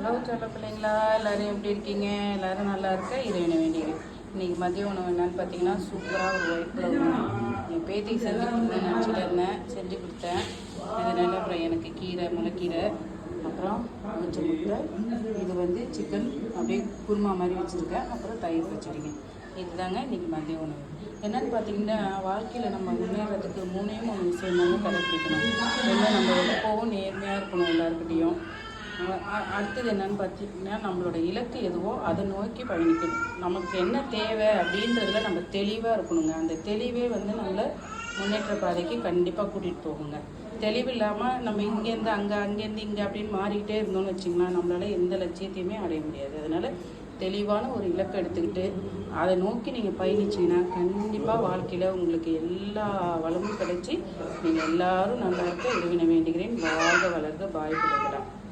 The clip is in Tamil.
ஹலோ சொல்ல பிள்ளைங்களா, எல்லோரும் எப்படி இருக்கீங்க? எல்லோரும் நல்லா இருக்க இறைவனை வேண்டியது. இன்றைக்கி மதிய உணவு என்னென்னு பார்த்தீங்கன்னா, சூப்பராக ஒரு ஒயிட் புலாவ் என் பேத்திக்கு செஞ்சு கொடுக்கணும்னு நினச்சிட்டு இருந்தேன். செஞ்சு கொடுத்தேன். இதனால அப்புறம் எனக்கு கீரை, முளைக்கீரை, அப்புறம் அவிச்ச முட்டை, இது சிக்கன் அப்படியே குருமா மாதிரி வச்சுருக்கேன். அப்புறம் தயிர் பச்சடிங்க. இதுதாங்க இன்றைக்கி மதிய உணவு. என்னென்னு பார்த்தீங்கன்னா, வாழ்க்கையில் நம்ம முன்னேறதுக்கு 3 விஷயம் தாங்க கடைப்பிடிக்கணும். ஒன்று, நம்ம எப்போவும் நேர்மையாக இருக்கணும் எல்லாருக்கிட்டையும். அடுத்தது என்னென்னு பார்த்தீங்கன்னா, நம்மளோட இலக்கு எதுவோ அதை நோக்கி பயணிக்கணும். நமக்கு என்ன தேவை அப்படின்றதுல நம்ம தெளிவாக இருக்கணுங்க. அந்த தெளிவே நம்மளை முன்னேற்ற பாதைக்கு கண்டிப்பாக கூட்டிகிட்டு போகுங்க. தெளிவு இல்லாமல் நம்ம இங்கேருந்து அங்கேருந்து இங்கே அப்படின்னு மாறிக்கிட்டே இருந்தோம்னு வச்சிங்கன்னா, நம்மளால் எந்த லட்சியத்தையுமே அடைய முடியாது. அதனால் தெளிவான ஒரு இலக்கை எடுத்துக்கிட்டு அதை நோக்கி நீங்கள் பயணிச்சிங்கன்னா கண்டிப்பாக வாழ்க்கையில் உங்களுக்கு எல்லா வளமும் கிடைச்சி நீங்கள் எல்லோரும் நல்லா இருக்க இறைவனை வேண்டுகிறேன். வாழ்க வளர்க. பாய் பிள்ளைகளா.